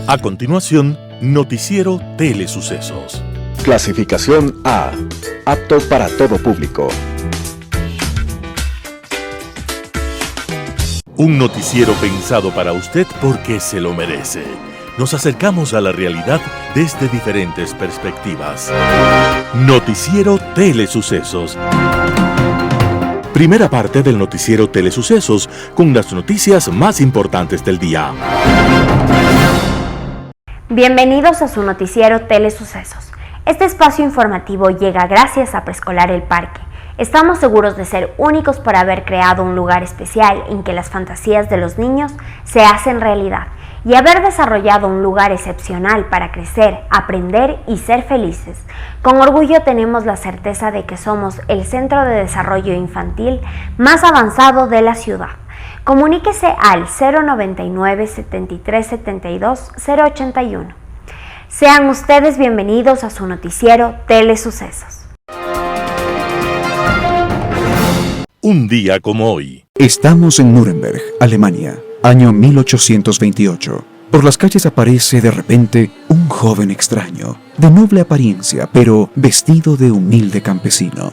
A continuación, Noticiero Telesucesos. Clasificación A. Apto para todo público. Un noticiero pensado para usted porque se lo merece. Nos acercamos a la realidad desde diferentes perspectivas. Noticiero Telesucesos. Primera parte del Noticiero Telesucesos con las noticias más importantes del día. Bienvenidos a su Noticiero Telesucesos. Este espacio informativo llega gracias a Preescolar El Parque. Estamos seguros de ser únicos por haber creado un lugar especial en que las fantasías de los niños se hacen realidad y haber desarrollado un lugar excepcional para crecer, aprender y ser felices. Con orgullo tenemos la certeza de que somos el centro de desarrollo infantil más avanzado de la ciudad. Comuníquese al 099 73 72 081. Sean ustedes bienvenidos a su Noticiero Telesucesos. Un día como hoy. Estamos en Nuremberg, Alemania, año 1828. Por las calles aparece de repente un joven extraño, de noble apariencia, pero vestido de humilde campesino.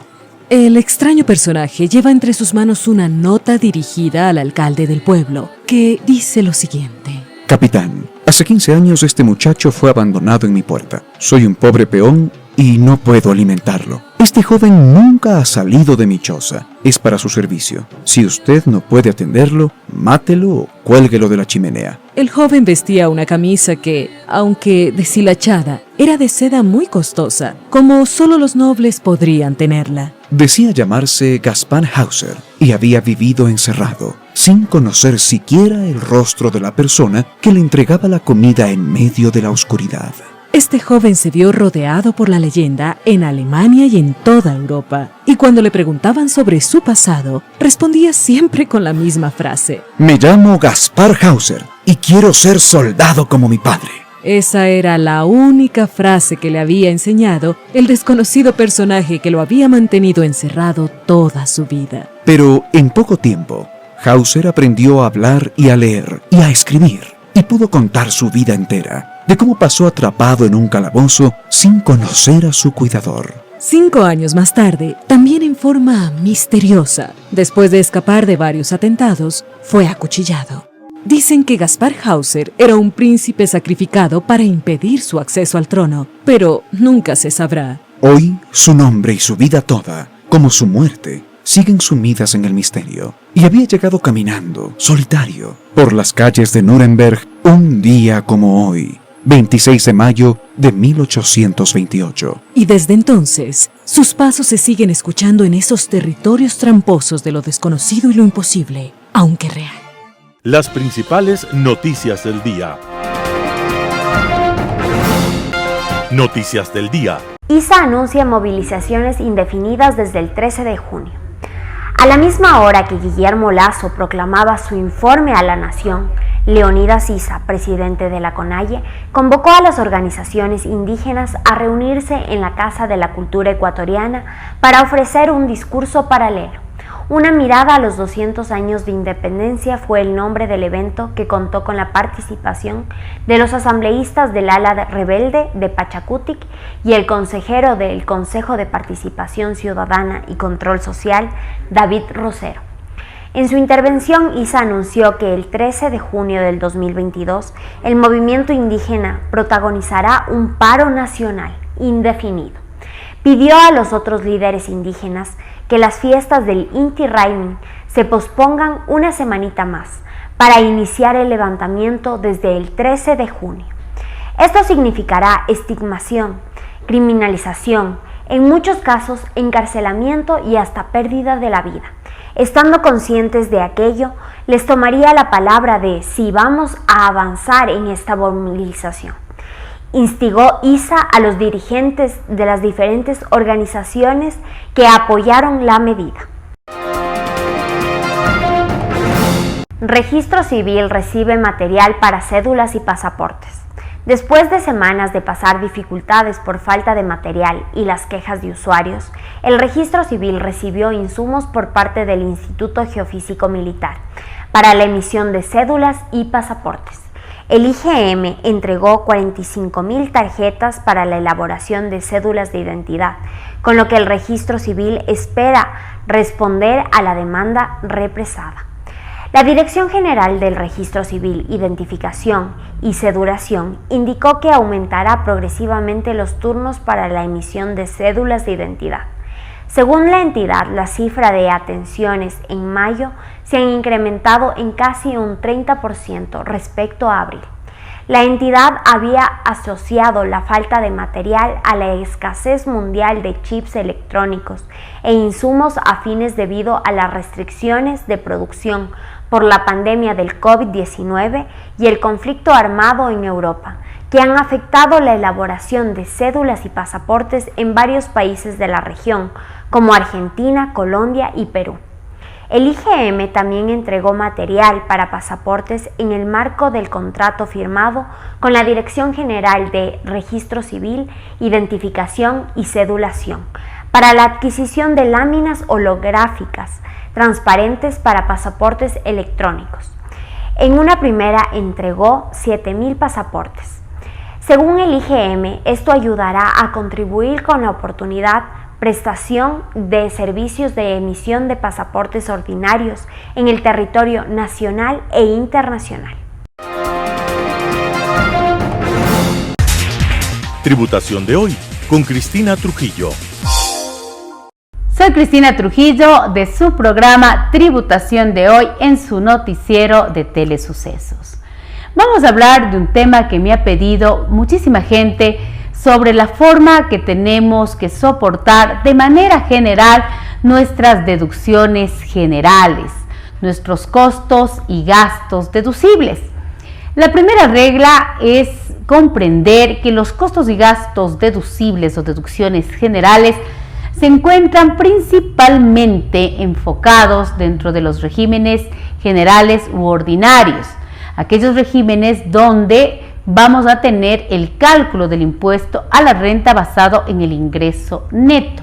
El extraño personaje lleva entre sus manos una nota dirigida al alcalde del pueblo, que dice lo siguiente. Capitán, hace 15 años este muchacho fue abandonado en mi puerta. Soy un pobre peón y no puedo alimentarlo. Este joven nunca ha salido de mi choza. Es para su servicio. Si usted no puede atenderlo, mátelo o cuélguelo de la chimenea. El joven vestía una camisa que, aunque deshilachada, era de seda muy costosa, como solo los nobles podrían tenerla. Decía llamarse Gaspar Hauser y había vivido encerrado, sin conocer siquiera el rostro de la persona que le entregaba la comida en medio de la oscuridad. Este joven se vio rodeado por la leyenda en Alemania y en toda Europa, y cuando le preguntaban sobre su pasado, respondía siempre con la misma frase. Me llamo Gaspar Hauser y quiero ser soldado como mi padre. Esa era la única frase que le había enseñado el desconocido personaje que lo había mantenido encerrado toda su vida. Pero en poco tiempo, Hauser aprendió a hablar y a leer y a escribir, y pudo contar su vida entera, de cómo pasó atrapado en un calabozo sin conocer a su cuidador. 5 años más tarde, también en forma misteriosa, después de escapar de varios atentados, fue acuchillado. Dicen que Gaspar Hauser era un príncipe sacrificado para impedir su acceso al trono, pero nunca se sabrá. Hoy, su nombre y su vida toda, como su muerte, siguen sumidas en el misterio. Y había llegado caminando, solitario, por las calles de Nuremberg un día como hoy, 26 de mayo de 1828. Y desde entonces, sus pasos se siguen escuchando en esos territorios tramposos de lo desconocido y lo imposible, aunque real. Las principales noticias del día. Noticias del día. ISA anuncia movilizaciones indefinidas desde el 13 de junio. A la misma hora que Guillermo Lasso proclamaba su informe a la nación, Leonidas Issa, presidente de la CONAIE, convocó a las organizaciones indígenas a reunirse en la Casa de la Cultura Ecuatoriana para ofrecer un discurso paralelo. Una mirada a los 200 años de independencia fue el nombre del evento, que contó con la participación de los asambleístas del ala rebelde de Pachacutic y el consejero del Consejo de Participación Ciudadana y Control Social, David Rosero. En su intervención, Issa anunció que el 13 de junio del 2022, el movimiento indígena protagonizará un paro nacional indefinido. Pidió a los otros líderes indígenas que las fiestas del Inti Raymi se pospongan una semanita más para iniciar el levantamiento desde el 13 de junio. Esto significará estigmación, criminalización, en muchos casos encarcelamiento y hasta pérdida de la vida. Estando conscientes de aquello, les tomaría la palabra de si vamos a avanzar en esta movilización. Instigó Issa a los dirigentes de las diferentes organizaciones que apoyaron la medida. Registro Civil recibe material para cédulas y pasaportes. Después de semanas de pasar dificultades por falta de material y las quejas de usuarios, el Registro Civil recibió insumos por parte del Instituto Geofísico Militar para la emisión de cédulas y pasaportes. El IgM entregó 45.000 tarjetas para la elaboración de cédulas de identidad, con lo que el Registro Civil espera responder a la demanda represada. La Dirección General del Registro Civil, Identificación y Cedulación indicó que aumentará progresivamente los turnos para la emisión de cédulas de identidad. Según la entidad, la cifra de atenciones en mayo se han incrementado en casi un 30% respecto a abril. La entidad había asociado la falta de material a la escasez mundial de chips electrónicos e insumos afines debido a las restricciones de producción por la pandemia del COVID-19 y el conflicto armado en Europa, que han afectado la elaboración de cédulas y pasaportes en varios países de la región, como Argentina, Colombia y Perú. El IgM también entregó material para pasaportes en el marco del contrato firmado con la Dirección General de Registro Civil, Identificación y Cedulación para la adquisición de láminas holográficas transparentes para pasaportes electrónicos. En una primera entregó 7.000 pasaportes. Según el IgM, esto ayudará a contribuir con la prestación de servicios de emisión de pasaportes ordinarios en el territorio nacional e internacional. Tributación de hoy con Cristina Trujillo. Soy Cristina Trujillo de su programa Tributación de hoy en su noticiero de Telesucesos. Vamos a hablar de un tema que me ha pedido muchísima gente sobre la forma que tenemos que soportar de manera general nuestras deducciones generales, nuestros costos y gastos deducibles. La primera regla es comprender que los costos y gastos deducibles o deducciones generales se encuentran principalmente enfocados dentro de los regímenes generales u ordinarios, aquellos regímenes donde vamos a tener el cálculo del impuesto a la renta basado en el ingreso neto,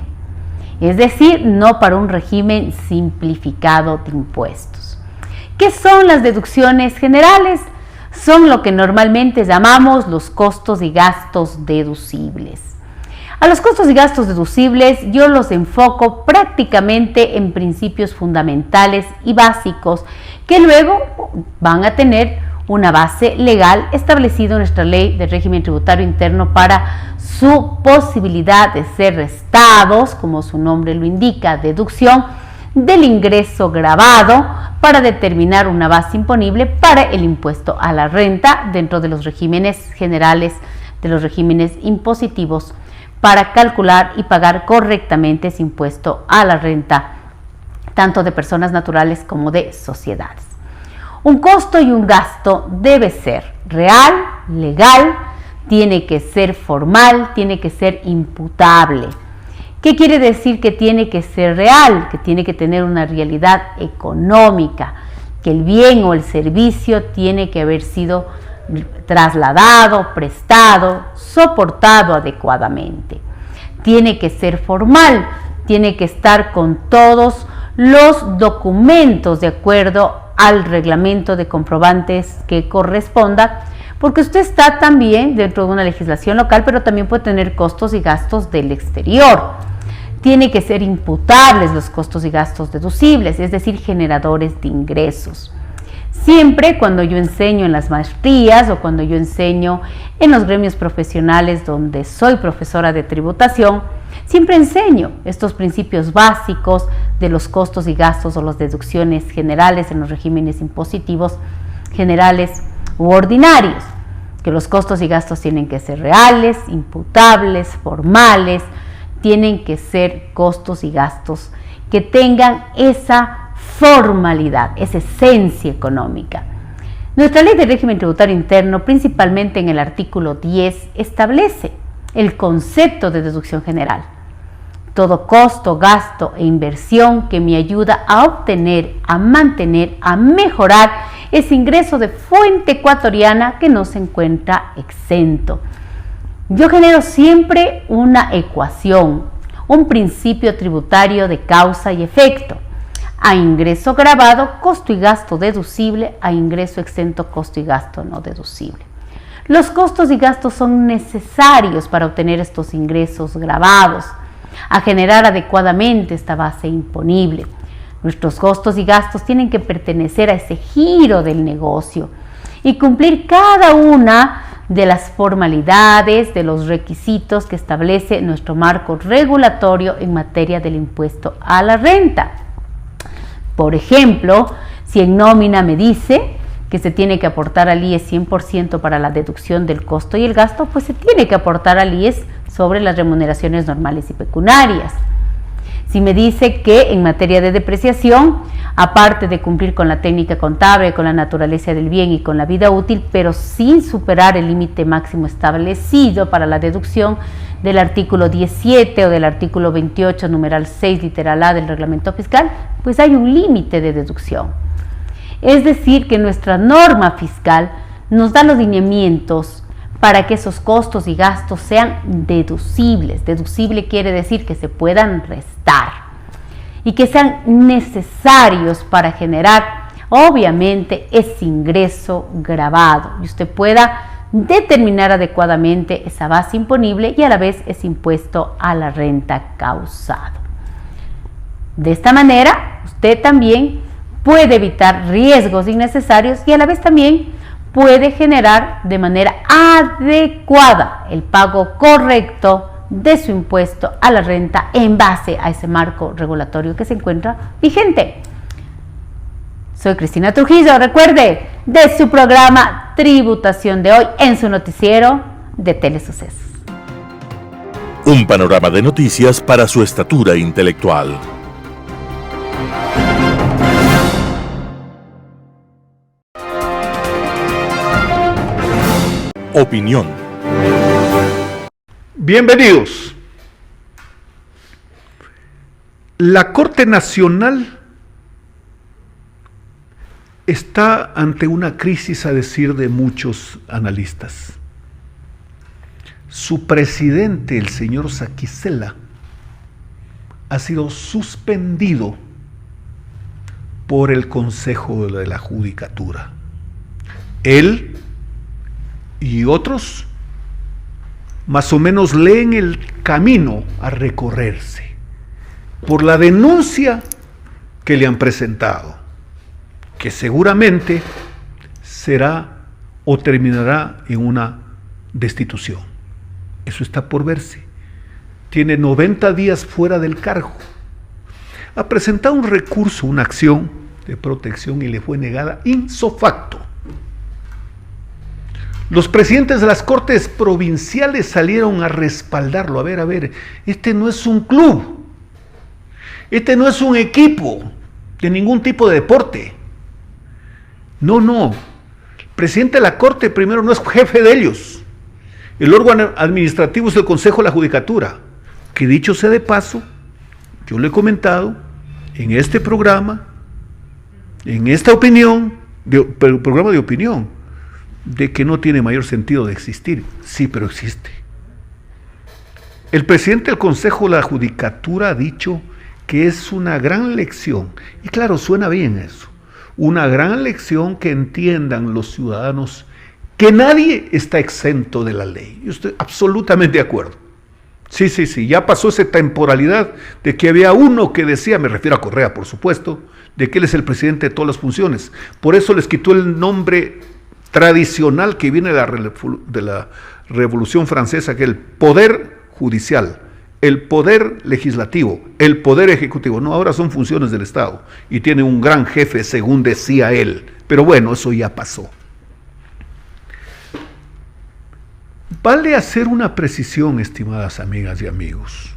es decir, no para un régimen simplificado de impuestos. ¿Qué son las deducciones generales? Son lo que normalmente llamamos los costos y gastos deducibles. A los costos y gastos deducibles yo los enfoco prácticamente en principios fundamentales y básicos que luego van a tener una base legal establecida en nuestra ley de régimen tributario interno para su posibilidad de ser restados, como su nombre lo indica, deducción del ingreso gravado para determinar una base imponible para el impuesto a la renta dentro de los regímenes generales, de los regímenes impositivos, para calcular y pagar correctamente ese impuesto a la renta, tanto de personas naturales como de sociedades. Un costo y un gasto debe ser real, legal, tiene que ser formal, tiene que ser imputable. ¿Qué quiere decir que tiene que ser real? Que tiene que tener una realidad económica, que el bien o el servicio tiene que haber sido trasladado, prestado, soportado adecuadamente. Tiene que ser formal, tiene que estar con todos los documentos de acuerdo al reglamento de comprobantes que corresponda, porque usted está también dentro de una legislación local, pero también puede tener costos y gastos del exterior. Tiene que ser imputables los costos y gastos deducibles, es decir, generadores de ingresos. Siempre cuando yo enseño en las maestrías o cuando yo enseño en los gremios profesionales donde soy profesora de tributación, siempre enseño estos principios básicos de los costos y gastos o las deducciones generales en los regímenes impositivos generales u ordinarios, que los costos y gastos tienen que ser reales, imputables, formales, tienen que ser costos y gastos que tengan esa formalidad, esa esencia económica. Nuestra ley de régimen tributario interno, principalmente en el artículo 10, establece el concepto de deducción general. Todo costo, gasto e inversión que me ayuda a obtener, a mantener, a mejorar ese ingreso de fuente ecuatoriana que no se encuentra exento. Yo genero siempre una ecuación, un principio tributario de causa y efecto. a ingreso grabado, costo y gasto deducible, a ingreso exento, costo y gasto no deducible. Los costos y gastos son necesarios para obtener estos ingresos grabados, a generar adecuadamente esta base imponible. Nuestros costos y gastos tienen que pertenecer a ese giro del negocio y cumplir cada una de las formalidades, de los requisitos que establece nuestro marco regulatorio en materia del impuesto a la renta. Por ejemplo, si en nómina me dice que se tiene que aportar al IES 100% para la deducción del costo y el gasto, pues se tiene que aportar al IES sobre las remuneraciones normales y pecuniarias. Si me dice que en materia de depreciación, aparte de cumplir con la técnica contable, con la naturaleza del bien y con la vida útil, pero sin superar el límite máximo establecido para la deducción del artículo 17 o del artículo 28, numeral 6, literal A del reglamento fiscal, pues hay un límite de deducción. Es decir, que nuestra norma fiscal nos da los lineamientos para que esos costos y gastos sean deducibles. Deducible quiere decir que se puedan restar y que sean necesarios para generar, obviamente, ese ingreso grabado y usted pueda determinar adecuadamente esa base imponible y a la vez ese impuesto a la renta causado. De esta manera, usted también puede evitar riesgos innecesarios y a la vez también puede generar de manera adecuada el pago correcto de su impuesto a la renta en base a ese marco regulatorio que se encuentra vigente. Soy Cristina Trujillo, recuerde, de su programa Tributación de Hoy en su noticiero de Telesucesos. Un panorama de noticias para su estatura intelectual. Opinión. Bienvenidos. La Corte Nacional está ante una crisis, a decir de muchos analistas. Su presidente, el señor Saquicela, ha sido suspendido por el Consejo de la Judicatura. Él y otros más o menos leen el camino a recorrerse por la denuncia que le han presentado, que seguramente será o terminará en una destitución. Eso está por verse. Tiene 90 días fuera del cargo. Ha presentado un recurso, una acción de protección y le fue negada ipso facto. Los presidentes de las cortes provinciales salieron a respaldarlo. A ver, este no es un club, este no es un equipo de ningún tipo de deporte. No, el presidente de la corte primero no es jefe de ellos. El órgano administrativo es el Consejo de la Judicatura, que dicho sea de paso, yo le he comentado en este programa, en esta opinión, programa de opinión, de que no tiene mayor sentido de existir. Sí, pero existe. El presidente del Consejo de la Judicatura ha dicho que es una gran lección, y claro, suena bien eso, una gran lección que entiendan los ciudadanos que nadie está exento de la ley. Yo estoy absolutamente de acuerdo. Sí, ya pasó esa temporalidad de que había uno que decía, me refiero a Correa, por supuesto, de que él es el presidente de todas las funciones. Por eso les quitó el nombre tradicional que viene de la Revolución Francesa, que es el poder judicial, el poder legislativo, el poder ejecutivo. No, ahora son funciones del Estado y tiene un gran jefe, según decía él. Pero bueno, eso ya pasó. Vale hacer una precisión, estimadas amigas y amigos.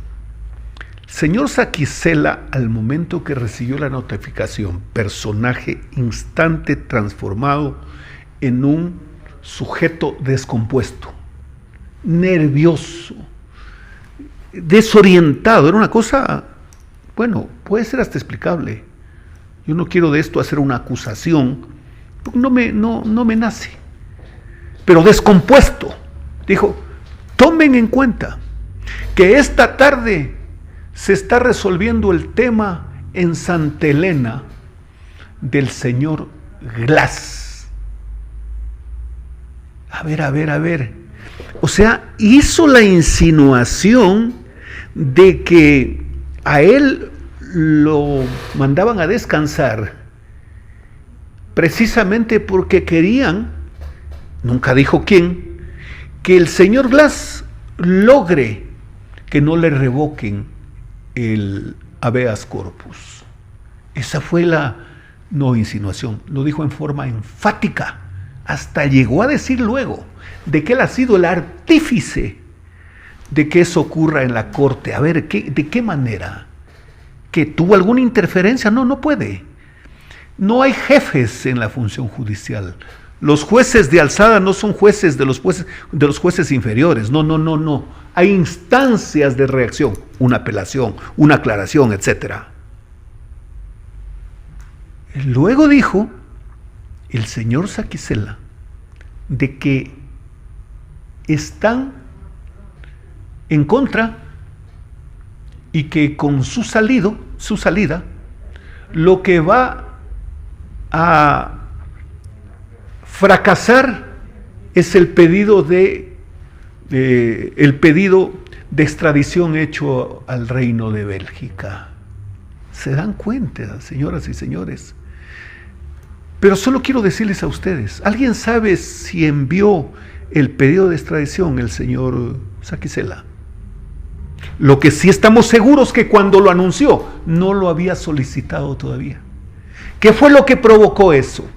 El señor Saquicela, al momento que recibió la notificación, personaje instante transformado en un sujeto descompuesto, nervioso, desorientado, era una cosa, bueno, puede ser hasta explicable. Yo no quiero de esto hacer una acusación, porque no me nace, pero descompuesto. Dijo, tomen en cuenta que esta tarde se está resolviendo el tema en Santa Elena del señor Glass. A ver. O sea, hizo la insinuación de que a él lo mandaban a descansar precisamente porque querían, nunca dijo quién, que el señor Glass logre que no le revoquen el habeas corpus. Esa fue la no insinuación, lo dijo en forma enfática, hasta llegó a decir luego de que él ha sido el artífice de que eso ocurra en la corte. A ver, ¿de qué manera? ¿Que tuvo alguna interferencia? No puede. No hay jefes en la función judicial. Los jueces de alzada no son jueces de los jueces inferiores. No. Hay instancias de reacción, una apelación, una aclaración, etc. Luego dijo el señor Saquicela de que están en contra y que con su salida, lo que va a fracasar es el pedido de extradición hecho al Reino de Bélgica. ¿Se dan cuenta, señoras y señores? Pero solo quiero decirles a ustedes, ¿alguien sabe si envió el pedido de extradición el señor Saquicela? Lo que sí estamos seguros que cuando lo anunció, no lo había solicitado todavía. ¿Qué fue lo que provocó eso?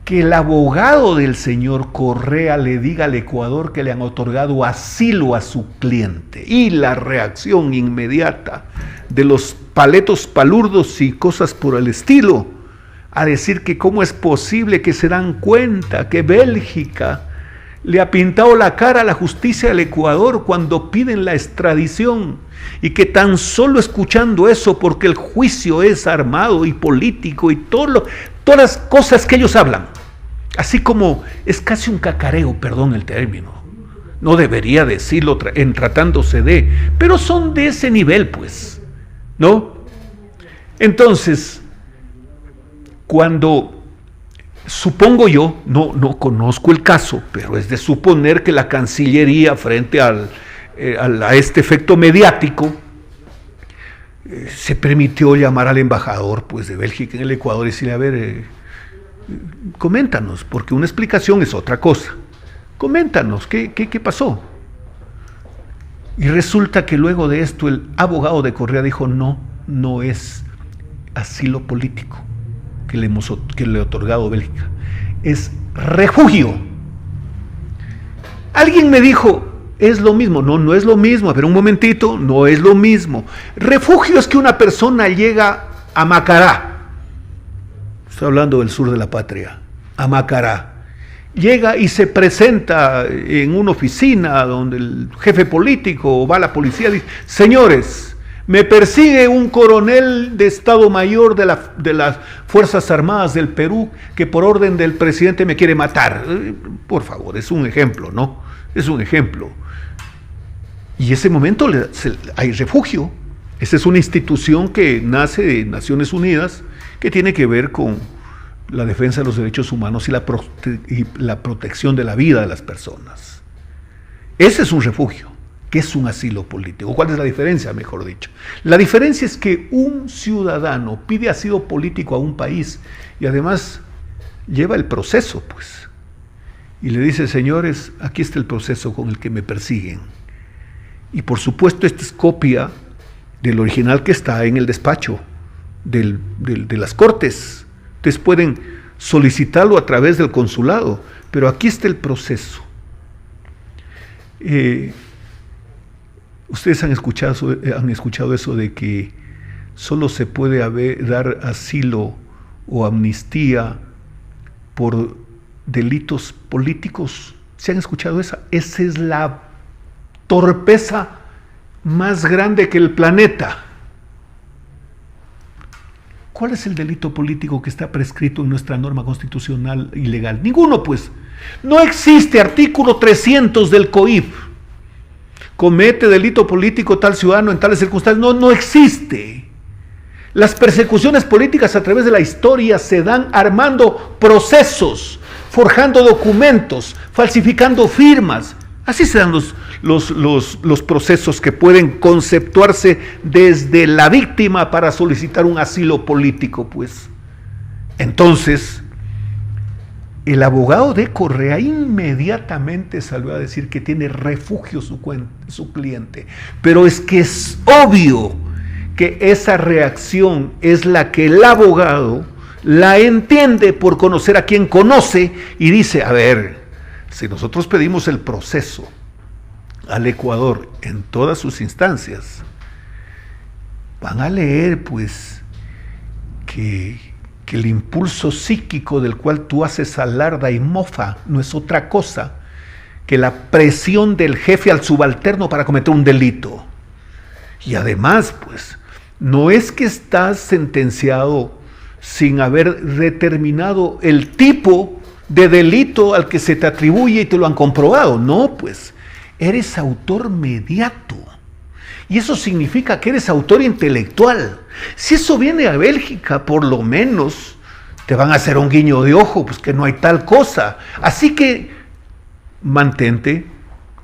Que el abogado del señor Correa le diga al Ecuador que le han otorgado asilo a su cliente, y la reacción inmediata de los paletos palurdos y cosas por el estilo, a decir que cómo es posible, que se dan cuenta que Bélgica le ha pintado la cara a la justicia del Ecuador cuando piden la extradición, y que tan solo escuchando eso, porque el juicio es armado y político y todas las cosas que ellos hablan, así como es casi un cacareo, perdón el término, no debería decirlo en tratándose de, pero son de ese nivel, pues, ¿no? Entonces, cuando supongo yo, no conozco el caso, pero es de suponer que la Cancillería, frente a este efecto mediático, se permitió llamar al embajador, pues, de Bélgica en el Ecuador y decirle, a ver, coméntanos, porque una explicación es otra cosa. Coméntanos, ¿qué pasó? Y resulta que luego de esto el abogado de Correa dijo, no es asilo político que le ha otorgado Bélgica, es refugio. Alguien me dijo, es lo mismo. No es lo mismo, pero un momentito, no es lo mismo. Refugio es que una persona llega a Macará, estoy hablando del sur de la patria, a Macará, llega y se presenta en una oficina donde el jefe político o va a la policía y dice, señores, me persigue un coronel de Estado Mayor de las Fuerzas Armadas del Perú que por orden del presidente me quiere matar. Por favor, es un ejemplo, ¿no? Es un ejemplo. Y en ese momento hay refugio. Esa es una institución que nace de Naciones Unidas, que tiene que ver con la defensa de los derechos humanos y la protección de la vida de las personas. Ese es un refugio. ¿Qué es un asilo político? ¿Cuál es la diferencia, mejor dicho? La diferencia es que un ciudadano pide asilo político a un país y además lleva el proceso, pues. Y le dice, señores, aquí está el proceso con el que me persiguen. Y por supuesto, esta es copia del original que está en el despacho de las cortes. Ustedes pueden solicitarlo a través del consulado, pero aquí está el proceso. Ustedes han escuchado eso de que solo se puede dar asilo o amnistía por delitos políticos. ¿Se han escuchado esa? Esa es la torpeza más grande que el planeta. ¿Cuál es el delito político que está prescrito en nuestra norma constitucional y legal? Ninguno, pues. No existe artículo 300 del COIP. comete delito político tal ciudadano en tales circunstancias. No, no existe. Las persecuciones políticas a través de la historia se dan armando procesos, forjando documentos, falsificando firmas. Así se dan los procesos que pueden conceptuarse desde la víctima para solicitar un asilo político, pues. Entonces, el abogado de Correa inmediatamente salió a decir que tiene refugio su cliente. Pero es que es obvio que esa reacción es la que el abogado la entiende por conocer a quien conoce y dice, a ver, si nosotros pedimos el proceso al Ecuador en todas sus instancias, van a leer pues que el impulso psíquico del cual tú haces alarda y mofa no es otra cosa que la presión del jefe al subalterno para cometer un delito. Y además, pues, no es que estás sentenciado sin haber determinado el tipo de delito al que se te atribuye y te lo han comprobado. No, pues, eres autor mediato. Y eso significa que eres autor intelectual. Si eso viene a Bélgica, por lo menos te van a hacer un guiño de ojo, pues que no hay tal cosa. Así que mantente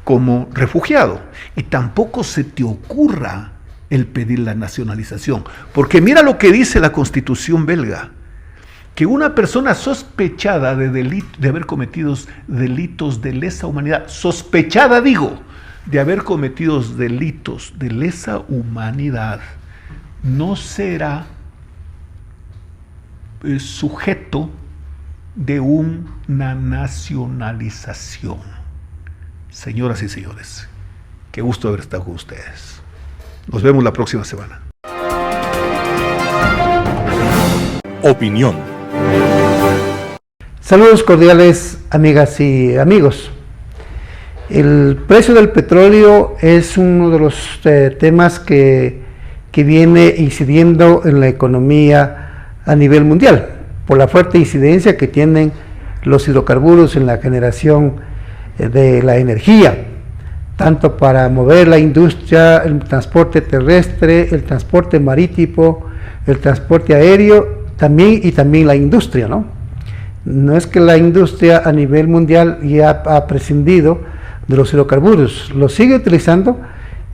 como refugiado. Y tampoco se te ocurra el pedir la nacionalización. Porque mira lo que dice la Constitución belga, que una persona sospechada de haber cometido delitos de lesa humanidad, sospechada digo, de haber cometido delitos de lesa humanidad, no será sujeto de una nacionalización. Señoras y señores, qué gusto haber estado con ustedes. Nos vemos la próxima semana. Opinión. Saludos cordiales, amigas y amigos. El precio del petróleo es uno de los temas que viene incidiendo en la economía a nivel mundial, por la fuerte incidencia que tienen los hidrocarburos en la generación de la energía, tanto para mover la industria, el transporte terrestre, el transporte marítimo, el transporte aéreo, también la industria, ¿no? No es que la industria a nivel mundial ya ha prescindido de los hidrocarburos, los sigue utilizando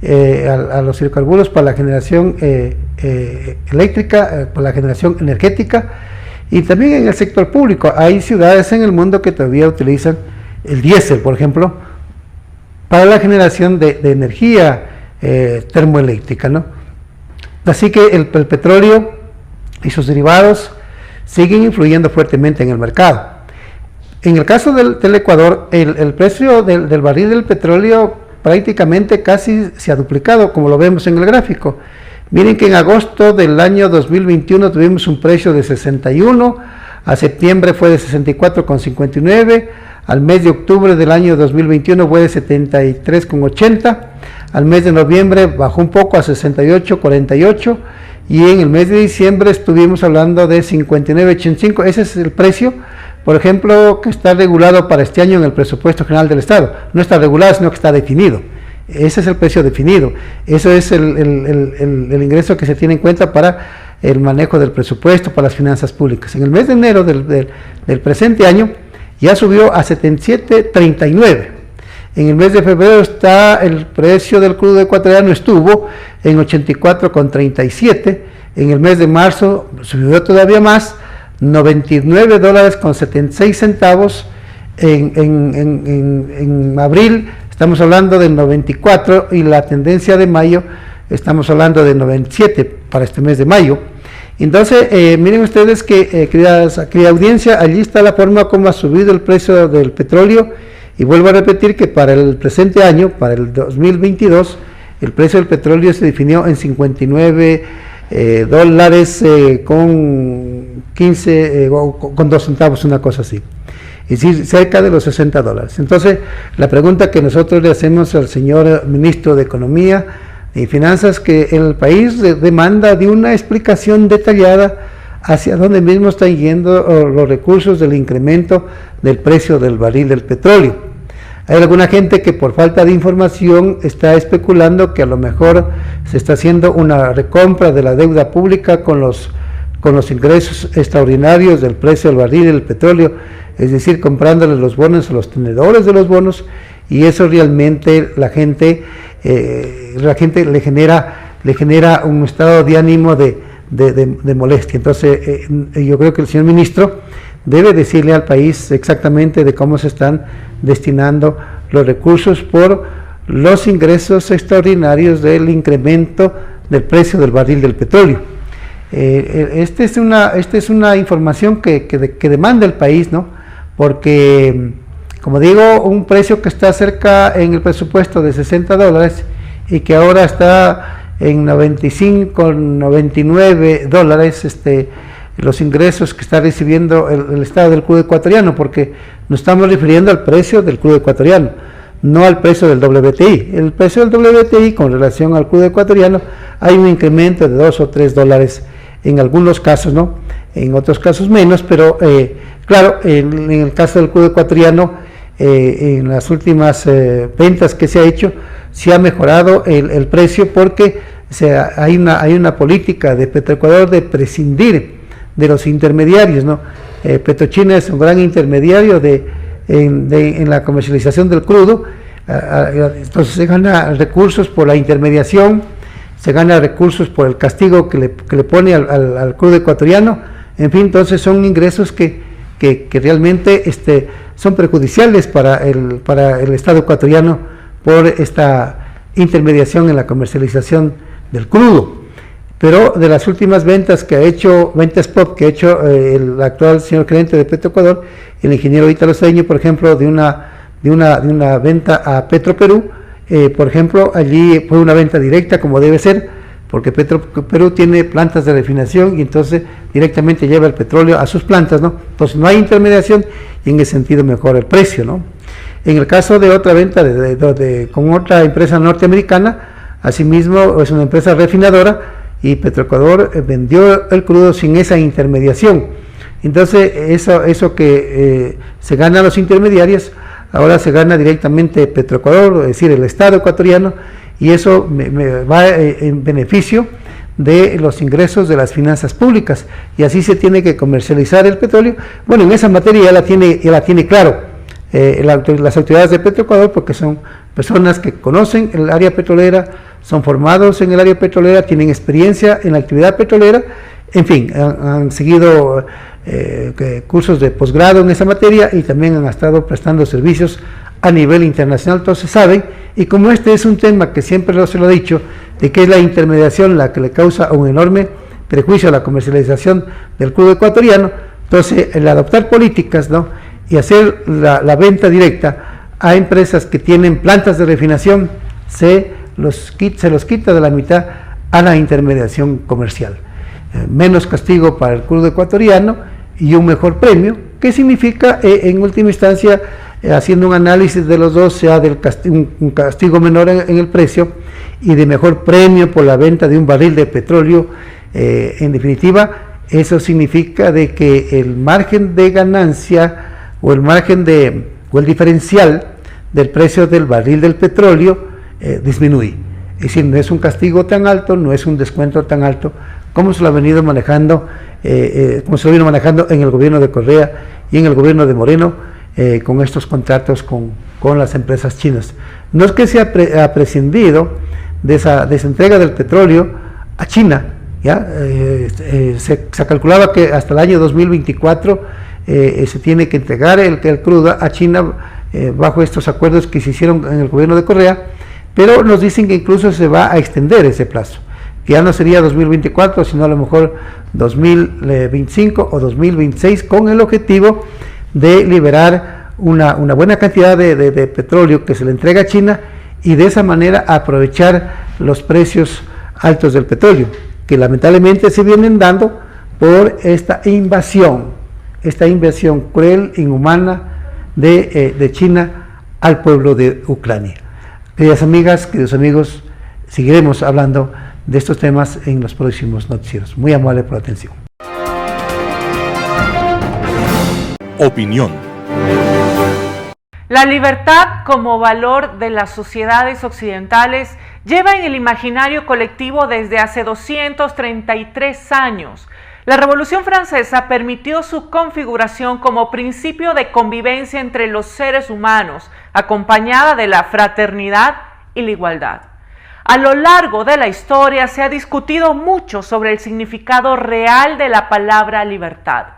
a los hidrocarburos para la generación eléctrica, para la generación energética, y también en el sector público. Hay ciudades en el mundo que todavía utilizan el diésel, por ejemplo, para la generación de energía termoeléctrica, ¿no? Así que el petróleo y sus derivados siguen influyendo fuertemente en el mercado. En el caso del Ecuador, el precio del barril del petróleo prácticamente casi se ha duplicado, como lo vemos en el gráfico. Miren que en agosto del año 2021 tuvimos un precio de 61, a septiembre fue de 64,59, al mes de octubre del año 2021 fue de 73,80, al mes de noviembre bajó un poco a 68,48, y en el mes de diciembre estuvimos hablando de 59,85. Ese es el precio, por ejemplo, que está regulado para este año en el presupuesto general del Estado. No está regulado, sino que está definido. Ese es el precio definido. Eso es el ingreso que se tiene en cuenta para el manejo del presupuesto, para las finanzas públicas. En el mes de enero del presente año ya subió a 77,39. En el mes de febrero el precio del crudo ecuatoriano estuvo en 84,37. En el mes de marzo subió todavía más, $99,76. En abril estamos hablando de 94, y la tendencia de mayo estamos hablando de 97 para este mes de mayo. Entonces, miren ustedes que, querida audiencia, allí está la forma como ha subido el precio del petróleo. Y vuelvo a repetir que para el presente año, para el 2022, el precio del petróleo se definió en $59 con 15 con 2 centavos, una cosa así. Es decir, cerca de los $60. Entonces, la pregunta que nosotros le hacemos al señor ministro de Economía y Finanzas, que el país demanda de una explicación detallada hacia dónde mismo están yendo los recursos del incremento del precio del barril del petróleo. Hay alguna gente que por falta de información está especulando que a lo mejor se está haciendo una recompra de la deuda pública con los ingresos extraordinarios del precio del barril del petróleo, es decir, comprándole los bonos a los tenedores de los bonos, y eso realmente la gente le genera un estado de ánimo de molestia. Entonces yo creo que el señor ministro debe decirle al país exactamente de cómo se están destinando los recursos por los ingresos extraordinarios del incremento del precio del barril del petróleo. Esta es una información que demanda el país, ¿no? Porque, como digo, un precio que está cerca en el presupuesto de $60 y que ahora está en 95, 99 dólares, los ingresos que está recibiendo el Estado del crudo ecuatoriano, porque nos estamos refiriendo al precio del crudo ecuatoriano, no al precio del WTI. El precio del WTI con relación al crudo ecuatoriano hay un incremento de 2 o 3 dólares en algunos casos, ¿no? En otros casos menos, pero claro, en el caso del crudo ecuatoriano, en las últimas ventas que se ha hecho, se ha mejorado el precio porque hay una política de Petroecuador de prescindir de los intermediarios, ¿no? Petrochina es un gran intermediario en la comercialización del crudo, entonces se gana recursos por la intermediación, se gana recursos por el castigo que le pone al crudo ecuatoriano, en fin, entonces son ingresos que realmente son perjudiciales para el Estado ecuatoriano por esta intermediación en la comercialización del crudo. Pero de las últimas ventas spot que ha hecho el actual señor gerente de Petroecuador, el ingeniero Ítalo Cedeño, por ejemplo, de una venta a Petroperú, por ejemplo, allí fue una venta directa como debe ser, porque Petroperú tiene plantas de refinación y entonces directamente lleva el petróleo a sus plantas, ¿no? Entonces no hay intermediación y en ese sentido mejora el precio, ¿no? En el caso de otra venta con otra empresa norteamericana, asimismo es una empresa refinadora, y Petroecuador vendió el crudo sin esa intermediación. Entonces eso que se gana a los intermediarios, ahora se gana directamente Petroecuador, es decir, el Estado ecuatoriano, y eso me va en beneficio de los ingresos de las finanzas públicas, y así se tiene que comercializar el petróleo. Bueno, en esa materia ya la tiene claro las autoridades de Petroecuador, porque son personas que conocen el área petrolera, son formados en el área petrolera, tienen experiencia en la actividad petrolera, en fin, han seguido cursos de posgrado en esa materia y también han estado prestando servicios a nivel internacional, entonces saben, y como este es un tema que siempre se lo he dicho, de que es la intermediación la que le causa un enorme perjuicio a la comercialización del crudo ecuatoriano, entonces el adoptar políticas, ¿no?, y hacer la venta directa a empresas que tienen plantas de refinación, se los quita de la mitad a la intermediación comercial. Menos castigo para el crudo ecuatoriano y un mejor premio, que significa en última instancia, haciendo un análisis de los dos, sea un castigo menor en el precio y de mejor premio por la venta de un barril de petróleo. En definitiva, eso significa de que el margen de ganancia o el diferencial del precio del barril del petróleo disminuye. Es decir, no es un castigo tan alto, no es un descuento tan alto como se lo ha venido manejando, en el gobierno de Correa y en el gobierno de Moreno, con estos contratos con las empresas chinas. No es que se ha prescindido de esa entrega del petróleo a China, ¿ya? Se calculaba que hasta el año 2024 se tiene que entregar el crudo a China bajo estos acuerdos que se hicieron en el gobierno de Correa, pero nos dicen que incluso se va a extender ese plazo, que ya no sería 2024, sino a lo mejor 2025 o 2026, con el objetivo de liberar una buena cantidad de petróleo que se le entrega a China y de esa manera aprovechar los precios altos del petróleo, que lamentablemente se vienen dando por esta invasión cruel, inhumana de China al pueblo de Ucrania. Queridas amigas, queridos amigos, seguiremos hablando de estos temas en los próximos noticieros. Muy amable por la atención. Opinión. La libertad como valor de las sociedades occidentales lleva en el imaginario colectivo desde hace 233 años. La Revolución Francesa permitió su configuración como principio de convivencia entre los seres humanos, acompañada de la fraternidad y la igualdad. A lo largo de la historia se ha discutido mucho sobre el significado real de la palabra libertad.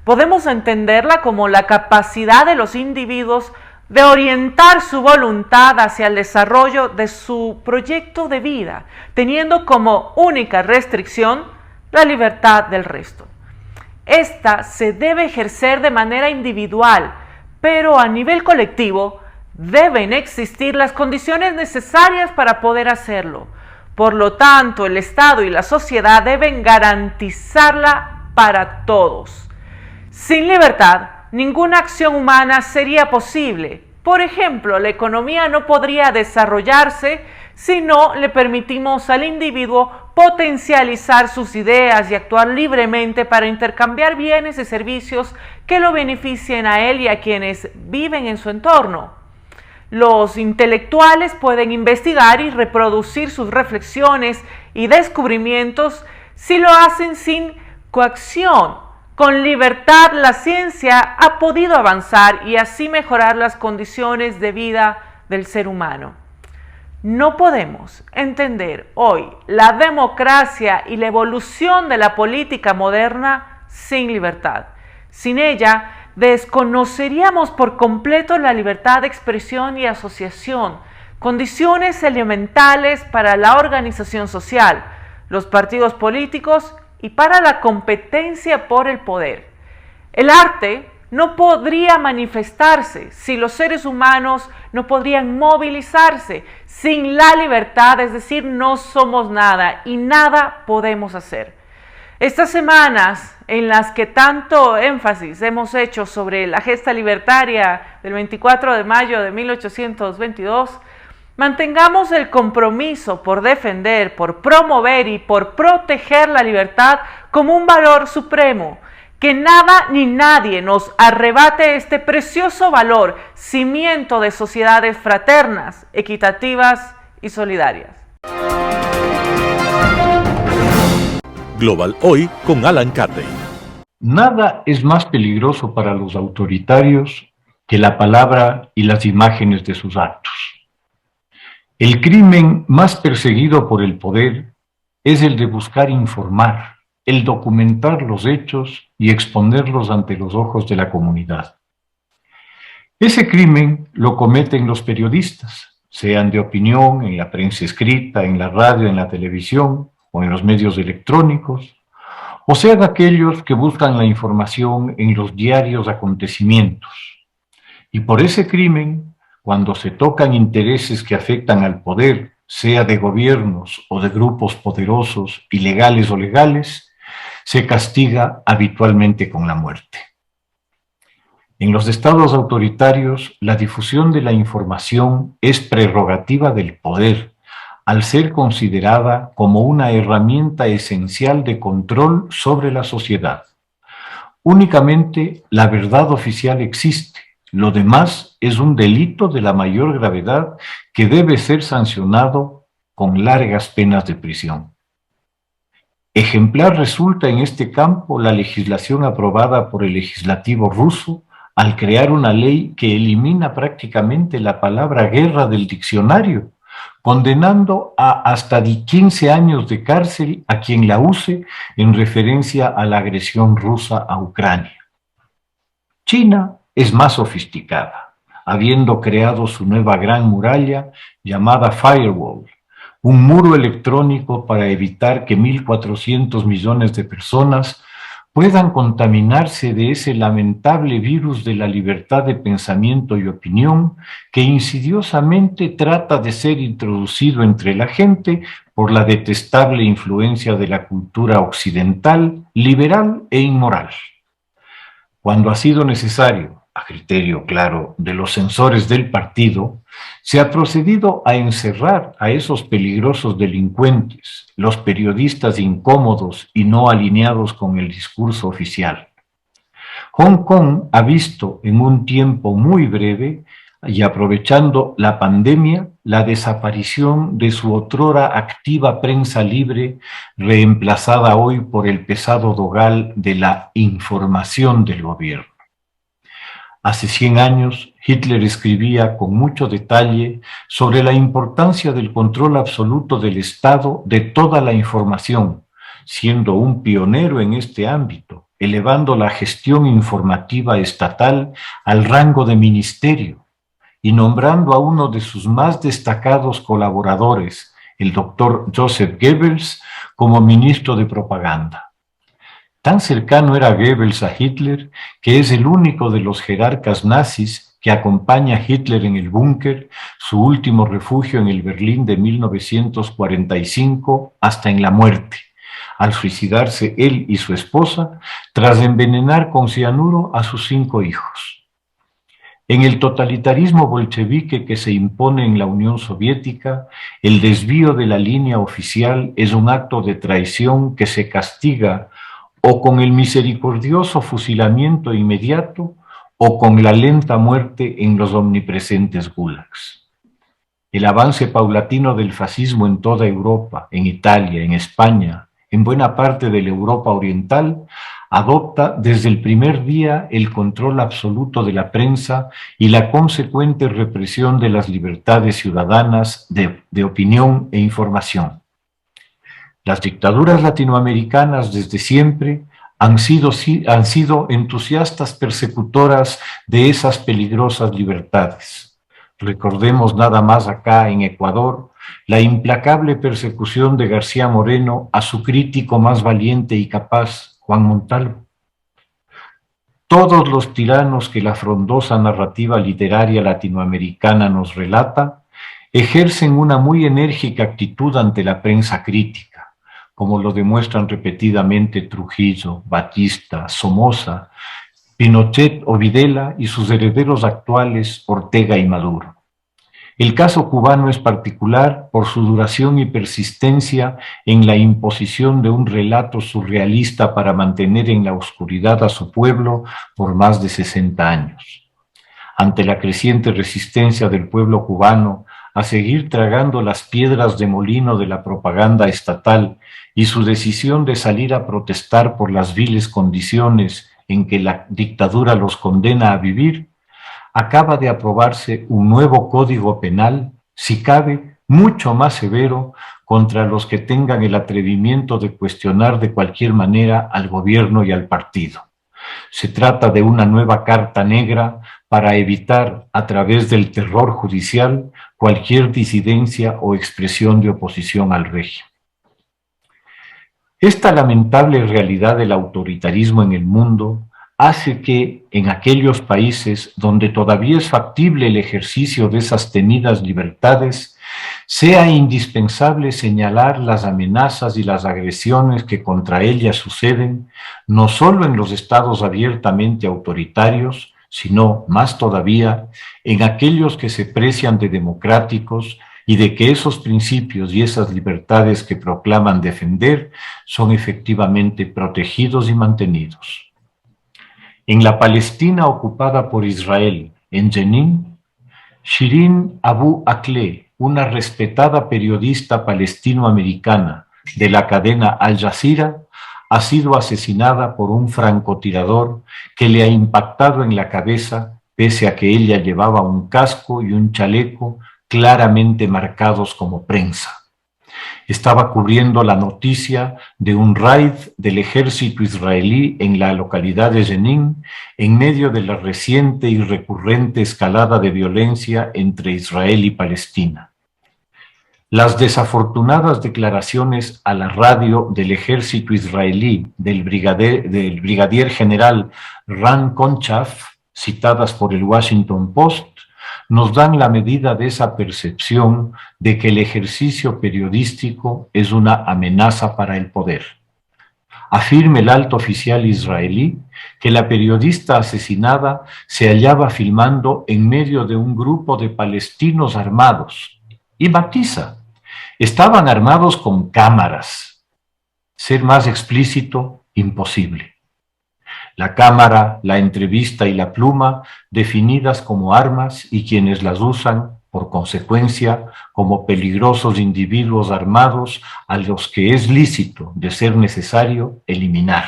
Podemos entenderla como la capacidad de los individuos de orientar su voluntad hacia el desarrollo de su proyecto de vida, teniendo como única restricción la libertad del resto. Esta se debe ejercer de manera individual, pero a nivel colectivo deben existir las condiciones necesarias para poder hacerlo. Por lo tanto, el Estado y la sociedad deben garantizarla para todos. Sin libertad, ninguna acción humana sería posible. Por ejemplo, la economía no podría desarrollarse si no le permitimos al individuo potencializar sus ideas y actuar libremente para intercambiar bienes y servicios que lo beneficien a él y a quienes viven en su entorno. Los intelectuales pueden investigar y reproducir sus reflexiones y descubrimientos si lo hacen sin coacción. Con libertad, la ciencia ha podido avanzar y así mejorar las condiciones de vida del ser humano. No podemos entender hoy la democracia y la evolución de la política moderna sin libertad. Sin ella, desconoceríamos por completo la libertad de expresión y asociación, condiciones elementales para la organización social, los partidos políticos y para la competencia por el poder. El arte no podría manifestarse si los seres humanos no podrían movilizarse. Sin la libertad, es decir, no somos nada y nada podemos hacer. Estas semanas en las que tanto énfasis hemos hecho sobre la gesta libertaria del 24 de mayo de 1822, mantengamos el compromiso por defender, por promover y por proteger la libertad como un valor supremo. Que nada ni nadie nos arrebate este precioso valor, cimiento de sociedades fraternas, equitativas y solidarias. Global Hoy con Alan Carney. Nada es más peligroso para los autoritarios que la palabra y las imágenes de sus actos. El crimen más perseguido por el poder es el de buscar informar, el documentar los hechos y exponerlos ante los ojos de la comunidad. Ese crimen lo cometen los periodistas, sean de opinión, en la prensa escrita, en la radio, en la televisión o en los medios electrónicos, o sean aquellos que buscan la información en los diarios acontecimientos. Y por ese crimen, cuando se tocan intereses que afectan al poder, sea de gobiernos o de grupos poderosos, ilegales o legales, se castiga habitualmente con la muerte. En los estados autoritarios, la difusión de la información es prerrogativa del poder, al ser considerada como una herramienta esencial de control sobre la sociedad. Únicamente la verdad oficial existe, lo demás es un delito de la mayor gravedad que debe ser sancionado con largas penas de prisión. Ejemplar resulta en este campo la legislación aprobada por el legislativo ruso al crear una ley que elimina prácticamente la palabra guerra del diccionario, condenando a hasta 15 años de cárcel a quien la use en referencia a la agresión rusa a Ucrania. China es más sofisticada, habiendo creado su nueva gran muralla llamada Firewall, un muro electrónico para evitar que 1.400 millones de personas puedan contaminarse de ese lamentable virus de la libertad de pensamiento y opinión que insidiosamente trata de ser introducido entre la gente por la detestable influencia de la cultura occidental, liberal e inmoral. Cuando ha sido necesario, a criterio claro de los censores del partido, se ha procedido a encerrar a esos peligrosos delincuentes, los periodistas incómodos y no alineados con el discurso oficial. Hong Kong ha visto en un tiempo muy breve y aprovechando la pandemia, la desaparición de su otrora activa prensa libre, reemplazada hoy por el pesado dogal de la información del gobierno. Hace 100 años, Hitler escribía con mucho detalle sobre la importancia del control absoluto del Estado de toda la información, siendo un pionero en este ámbito, elevando la gestión informativa estatal al rango de ministerio y nombrando a uno de sus más destacados colaboradores, el doctor Joseph Goebbels, como ministro de propaganda. Tan cercano era Goebbels a Hitler que es el único de los jerarcas nazis que acompaña a Hitler en el búnker, su último refugio en el Berlín de 1945, hasta en la muerte, al suicidarse él y su esposa tras envenenar con cianuro a sus 5 hijos. En el totalitarismo bolchevique que se impone en la Unión Soviética, el desvío de la línea oficial es un acto de traición que se castiga o con el misericordioso fusilamiento inmediato o con la lenta muerte en los omnipresentes gulags. El avance paulatino del fascismo en toda Europa, en Italia, en España, en buena parte de la Europa oriental, adopta desde el primer día el control absoluto de la prensa y la consecuente represión de las libertades ciudadanas de opinión e información. Las dictaduras latinoamericanas desde siempre han sido entusiastas persecutoras de esas peligrosas libertades. Recordemos nada más acá en Ecuador la implacable persecución de García Moreno a su crítico más valiente y capaz, Juan Montalvo. Todos los tiranos que la frondosa narrativa literaria latinoamericana nos relata ejercen una muy enérgica actitud ante la prensa crítica, como lo demuestran repetidamente Trujillo, Batista, Somoza, Pinochet o Videla y sus herederos actuales Ortega y Maduro. El caso cubano es particular por su duración y persistencia en la imposición de un relato surrealista para mantener en la oscuridad a su pueblo por más de 60 años. Ante la creciente resistencia del pueblo cubano a seguir tragando las piedras de molino de la propaganda estatal y su decisión de salir a protestar por las viles condiciones en que la dictadura los condena a vivir, acaba de aprobarse un nuevo código penal, si cabe, mucho más severo contra los que tengan el atrevimiento de cuestionar de cualquier manera al gobierno y al partido. Se trata de una nueva carta negra para evitar, a través del terror judicial, cualquier disidencia o expresión de oposición al régimen. Esta lamentable realidad del autoritarismo en el mundo hace que en aquellos países donde todavía es factible el ejercicio de esas temidas libertades, sea indispensable señalar las amenazas y las agresiones que contra ellas suceden, no solo en los estados abiertamente autoritarios, sino, más todavía, en aquellos que se precian de democráticos y de que esos principios y esas libertades que proclaman defender son efectivamente protegidos y mantenidos. En la Palestina ocupada por Israel, en Jenin, Shirin Abu Akleh, una respetada periodista palestino-americana de la cadena Al Jazeera, ha sido asesinada por un francotirador que le ha impactado en la cabeza, pese a que ella llevaba un casco y un chaleco claramente marcados como prensa. Estaba cubriendo la noticia de un raid del ejército israelí en la localidad de Jenin, en medio de la reciente y recurrente escalada de violencia entre Israel y Palestina. Las desafortunadas declaraciones a la radio del ejército israelí del brigadier general Ran Konchaf, citadas por el Washington Post, nos dan la medida de esa percepción de que el ejercicio periodístico es una amenaza para el poder. Afirma el alto oficial israelí que la periodista asesinada se hallaba filmando en medio de un grupo de palestinos armados y matiza, estaban armados con cámaras. Ser más explícito, imposible. La cámara, la entrevista y la pluma definidas como armas y quienes las usan, por consecuencia, como peligrosos individuos armados a los que es lícito, de ser necesario, eliminar.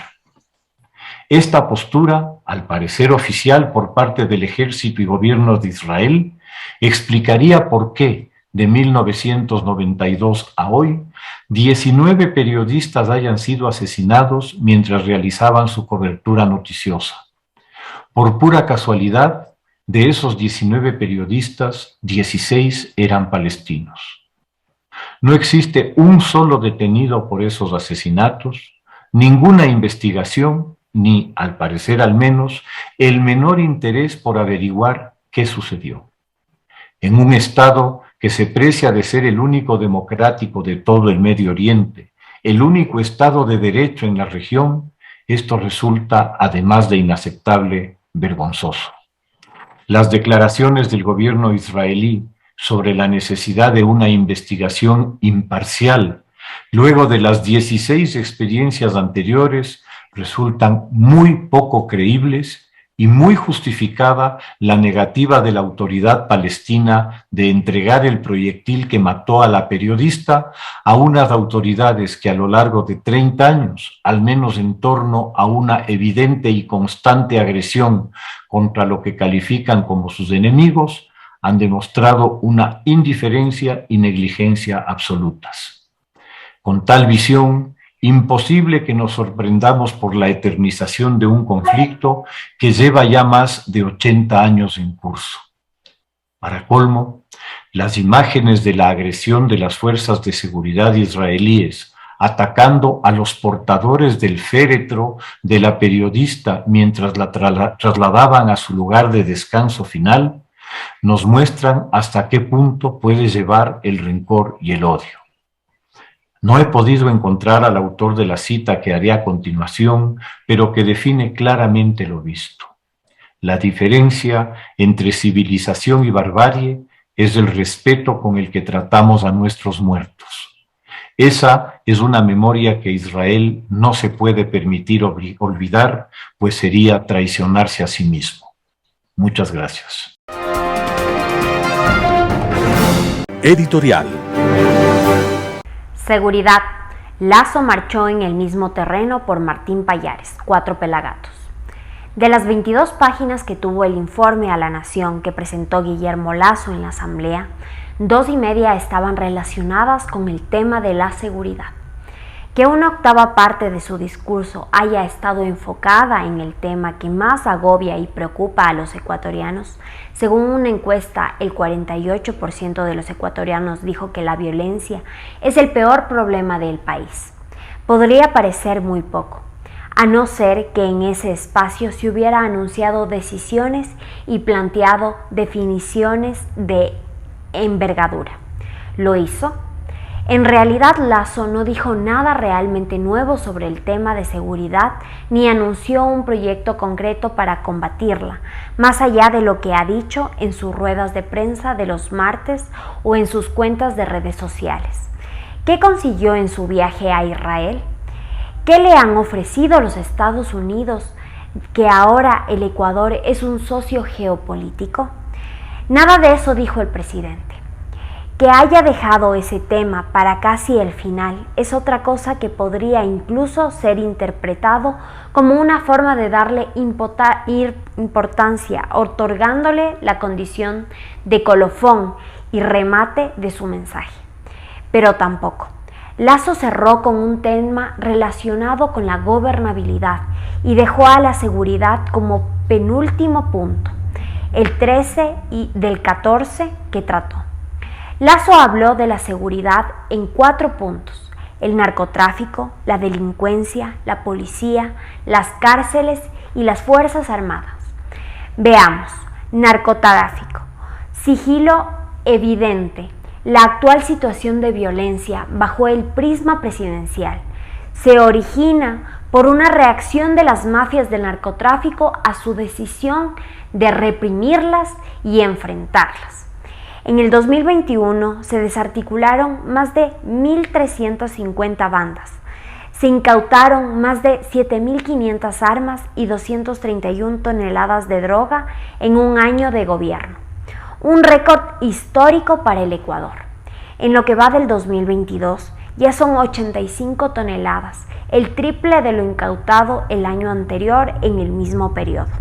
Esta postura, al parecer oficial por parte del ejército y gobierno de Israel, explicaría por qué, de 1992 a hoy, 19 periodistas hayan sido asesinados mientras realizaban su cobertura noticiosa. Por pura casualidad, de esos 19 periodistas, 16 eran palestinos. No existe un solo detenido por esos asesinatos, ninguna investigación, ni, al parecer al menos, el menor interés por averiguar qué sucedió. En un Estado que se precia de ser el único democrático de todo el Medio Oriente, el único Estado de derecho en la región, esto resulta, además de inaceptable, vergonzoso. Las declaraciones del gobierno israelí sobre la necesidad de una investigación imparcial, luego de las 16 experiencias anteriores, resultan muy poco creíbles y muy justificada la negativa de la autoridad palestina de entregar el proyectil que mató a la periodista a unas autoridades que a lo largo de 30 años, al menos en torno a una evidente y constante agresión contra lo que califican como sus enemigos, han demostrado una indiferencia y negligencia absolutas. Con tal visión, imposible que nos sorprendamos por la eternización de un conflicto que lleva ya más de 80 años en curso. Para colmo, las imágenes de la agresión de las fuerzas de seguridad israelíes atacando a los portadores del féretro de la periodista mientras la trasladaban a su lugar de descanso final, nos muestran hasta qué punto puede llevar el rencor y el odio. No he podido encontrar al autor de la cita que haré a continuación, pero que define claramente lo visto. La diferencia entre civilización y barbarie es el respeto con el que tratamos a nuestros muertos. Esa es una memoria que Israel no se puede permitir olvidar, pues sería traicionarse a sí mismo. Muchas gracias. Editorial. Seguridad. Lazo marchó en el mismo terreno por Martín Pallares, 4 pelagatos. De las 22 páginas que tuvo el informe a la Nación que presentó Guillermo Lasso en la Asamblea, 2,5 estaban relacionadas con el tema de la seguridad. Que una octava parte de su discurso haya estado enfocada en el tema que más agobia y preocupa a los ecuatorianos, según una encuesta, el 48% de los ecuatorianos dijo que la violencia es el peor problema del país. Podría parecer muy poco, a no ser que en ese espacio se hubiera anunciado decisiones y planteado definiciones de envergadura. ¿Lo hizo? En realidad, Lasso no dijo nada realmente nuevo sobre el tema de seguridad ni anunció un proyecto concreto para combatirla, más allá de lo que ha dicho en sus ruedas de prensa de los martes o en sus cuentas de redes sociales. ¿Qué consiguió en su viaje a Israel? ¿Qué le han ofrecido los Estados Unidos, que ahora el Ecuador es un socio geopolítico? Nada de eso dijo el presidente. Que haya dejado ese tema para casi el final es otra cosa que podría incluso ser interpretado como una forma de darle importancia, otorgándole la condición de colofón y remate de su mensaje. Pero tampoco. Lasso cerró con un tema relacionado con la gobernabilidad y dejó a la seguridad como penúltimo punto, el 13 y del 14 que trató. Lasso habló de la seguridad en 4 puntos: el narcotráfico, la delincuencia, la policía, las cárceles y las fuerzas armadas. Veamos: narcotráfico, sigilo evidente, la actual situación de violencia bajo el prisma presidencial se origina por una reacción de las mafias del narcotráfico a su decisión de reprimirlas y enfrentarlas. En el 2021 se desarticularon más de 1.350 bandas. Se incautaron más de 7.500 armas y 231 toneladas de droga en un año de gobierno, un récord histórico para el Ecuador. En lo que va del 2022, ya son 85 toneladas, el triple de lo incautado el año anterior en el mismo periodo.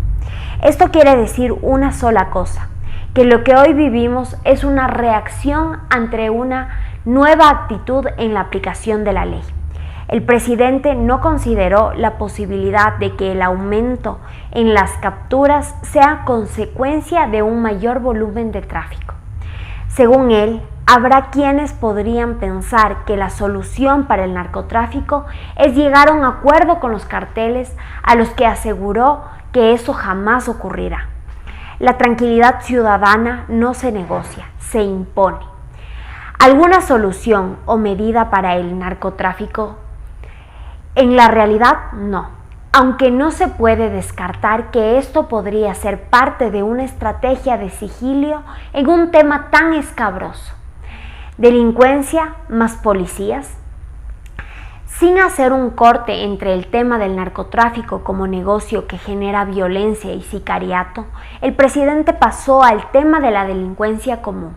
Esto quiere decir una sola cosa, que lo que hoy vivimos es una reacción ante una nueva actitud en la aplicación de la ley. El presidente no consideró la posibilidad de que el aumento en las capturas sea consecuencia de un mayor volumen de tráfico. Según él, habrá quienes podrían pensar que la solución para el narcotráfico es llegar a un acuerdo con los carteles, a los que aseguró que eso jamás ocurrirá. La tranquilidad ciudadana no se negocia, se impone. ¿Alguna solución o medida para el narcotráfico? En la realidad, no, aunque no se puede descartar que esto podría ser parte de una estrategia de sigilio en un tema tan escabroso. Delincuencia más policías. Sin hacer un corte entre el tema del narcotráfico como negocio que genera violencia y sicariato, el presidente pasó al tema de la delincuencia común.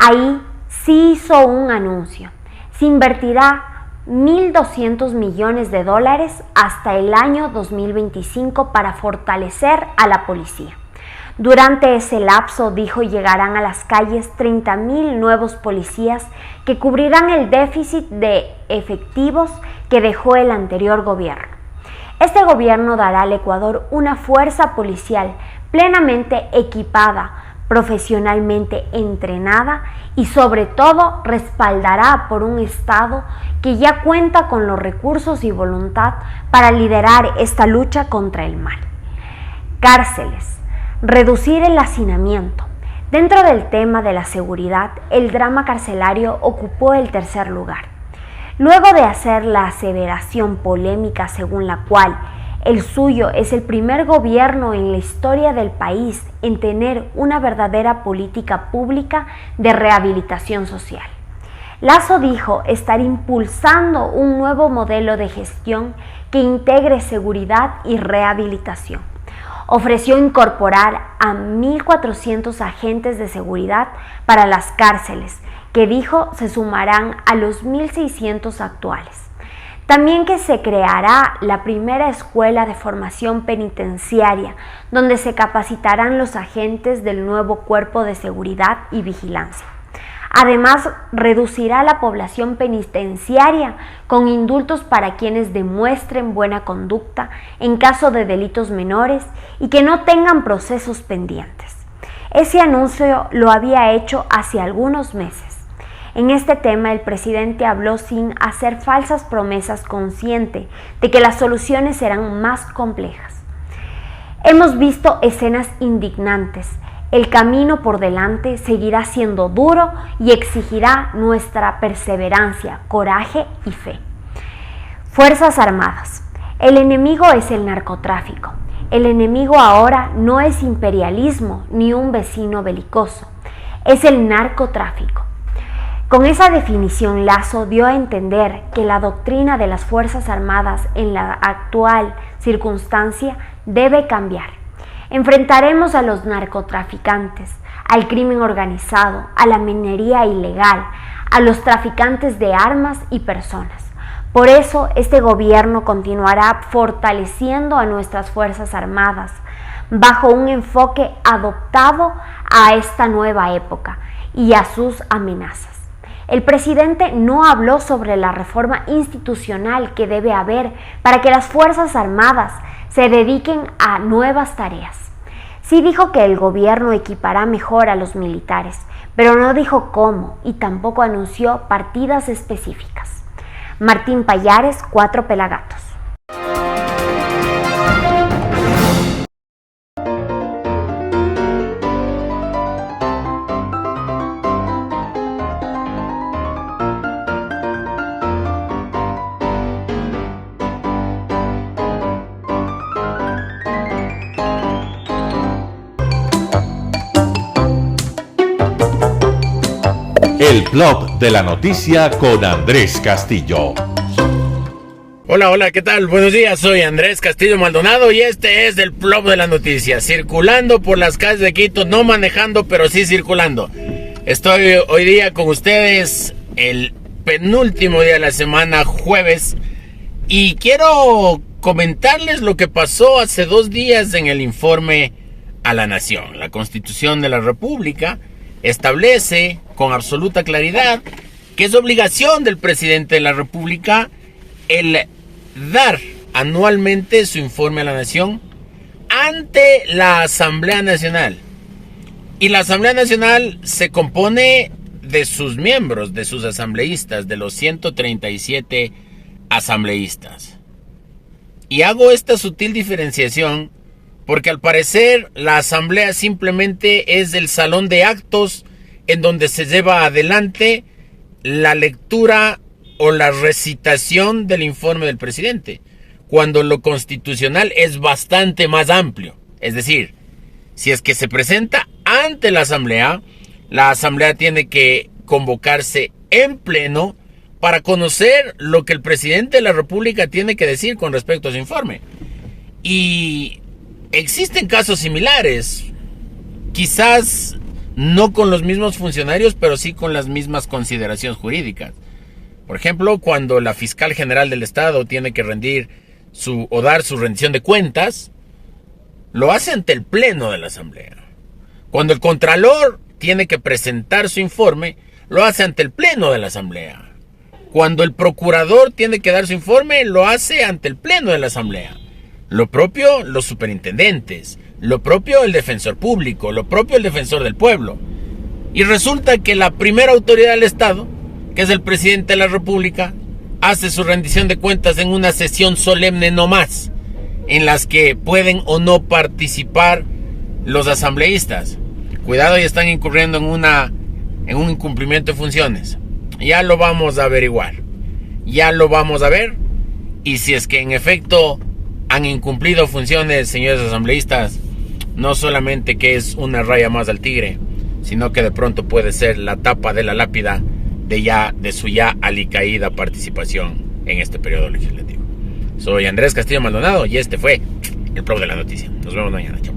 Ahí sí hizo un anuncio. Se invertirá 1.200 millones de dólares hasta el año 2025 para fortalecer a la policía. Durante ese lapso, dijo, llegarán a las calles 30.000 nuevos policías que cubrirán el déficit de efectivos que dejó el anterior gobierno. Este gobierno dará al Ecuador una fuerza policial plenamente equipada, profesionalmente entrenada y sobre todo respaldará por un Estado que ya cuenta con los recursos y voluntad para liderar esta lucha contra el mal. Cárceles. Reducir el hacinamiento. Dentro del tema de la seguridad, el drama carcelario ocupó el tercer lugar. Luego de hacer la aseveración polémica según la cual el suyo es el primer gobierno en la historia del país en tener una verdadera política pública de rehabilitación social. Lasso dijo estar impulsando un nuevo modelo de gestión que integre seguridad y rehabilitación. Ofreció incorporar a 1.400 agentes de seguridad para las cárceles, que dijo se sumarán a los 1.600 actuales. También que se creará la primera escuela de formación penitenciaria, donde se capacitarán los agentes del nuevo cuerpo de seguridad y vigilancia. Además, reducirá la población penitenciaria con indultos para quienes demuestren buena conducta en caso de delitos menores y que no tengan procesos pendientes. Ese anuncio lo había hecho hace algunos meses. En este tema, el presidente habló sin hacer falsas promesas, consciente de que las soluciones serán más complejas. Hemos visto escenas indignantes. El camino por delante seguirá siendo duro y exigirá nuestra perseverancia, coraje y fe. Fuerzas Armadas. El enemigo es el narcotráfico. El enemigo ahora no es imperialismo ni un vecino belicoso. Es el narcotráfico. Con esa definición, Lasso dio a entender que la doctrina de las Fuerzas Armadas en la actual circunstancia debe cambiar. Enfrentaremos a los narcotraficantes, al crimen organizado, a la minería ilegal, a los traficantes de armas y personas. Por eso, este gobierno continuará fortaleciendo a nuestras Fuerzas Armadas bajo un enfoque adoptado a esta nueva época y a sus amenazas. El presidente no habló sobre la reforma institucional que debe haber para que las Fuerzas Armadas se dediquen a nuevas tareas. Sí dijo que el gobierno equipará mejor a los militares, pero no dijo cómo y tampoco anunció partidas específicas. Martín Payares, 4 Pelagatos. El blog de la noticia con Andrés Castillo. Hola, ¿qué tal? Buenos días, soy Andrés Castillo Maldonado y este es el Plop de las Noticias. Circulando por las calles de Quito, no manejando, pero sí circulando. Estoy hoy día con ustedes, el penúltimo día de la semana, jueves, y quiero comentarles lo que pasó hace 2 días en el informe a la Nación. La Constitución de la República establece con absoluta claridad que es obligación del presidente de la República el dar anualmente su informe a la Nación ante la Asamblea Nacional. Y la Asamblea Nacional se compone de sus miembros, de sus asambleístas, de los 137 asambleístas. Y hago esta sutil diferenciación porque al parecer la Asamblea simplemente es el salón de actos en donde se lleva adelante la lectura o la recitación del informe del presidente, cuando lo constitucional es bastante más amplio. Es decir, si es que se presenta ante la Asamblea tiene que convocarse en pleno para conocer lo que el presidente de la República tiene que decir con respecto a su informe. Y existen casos similares, quizás no con los mismos funcionarios, pero sí con las mismas consideraciones jurídicas. Por ejemplo, cuando la fiscal general del Estado tiene que dar su rendición de cuentas, lo hace ante el pleno de la Asamblea. Cuando el contralor tiene que presentar su informe, lo hace ante el pleno de la Asamblea. Cuando el procurador tiene que dar su informe, lo hace ante el pleno de la Asamblea. Lo propio los superintendentes, lo propio el defensor público, lo propio el defensor del pueblo. Y resulta que la primera autoridad del Estado, que es el presidente de la República, hace su rendición de cuentas en una sesión solemne no más, en las que pueden o no participar los asambleístas. Cuidado, y están incurriendo en un incumplimiento de funciones. Ya lo vamos a averiguar, ya lo vamos a ver, y si es que en efecto han incumplido funciones, señores asambleístas, no solamente que es una raya más al tigre, sino que de pronto puede ser la tapa de la lápida de su ya alicaída participación en este periodo legislativo. Soy Andrés Castillo Maldonado y este fue el Plop de la Noticia. Nos vemos mañana. Chao.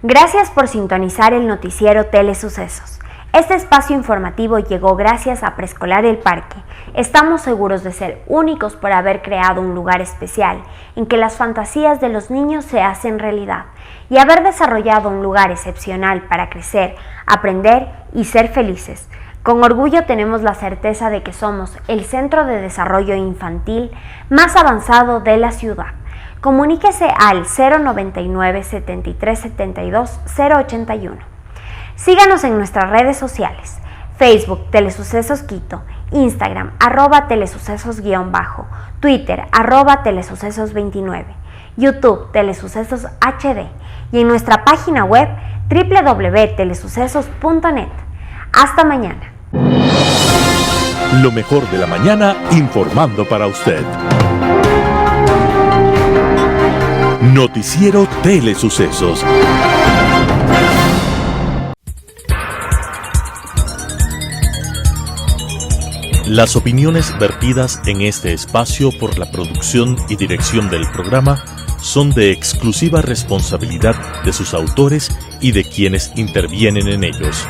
Gracias por sintonizar el noticiero Telesucesos. Este espacio informativo llegó gracias a Preescolar El Parque. Estamos seguros de ser únicos por haber creado un lugar especial en que las fantasías de los niños se hacen realidad y haber desarrollado un lugar excepcional para crecer, aprender y ser felices. Con orgullo tenemos la certeza de que somos el centro de desarrollo infantil más avanzado de la ciudad. Comuníquese al 099 73 72 081. Síganos en nuestras redes sociales: Facebook Telesucesos Quito, Instagram @telesucesos_, Twitter @telesucesos29, YouTube Telesucesos HD y en nuestra página web www.telesucesos.net. Hasta mañana. Lo mejor de la mañana informando para usted. Noticiero Telesucesos. Las opiniones vertidas en este espacio por la producción y dirección del programa son de exclusiva responsabilidad de sus autores y de quienes intervienen en ellos.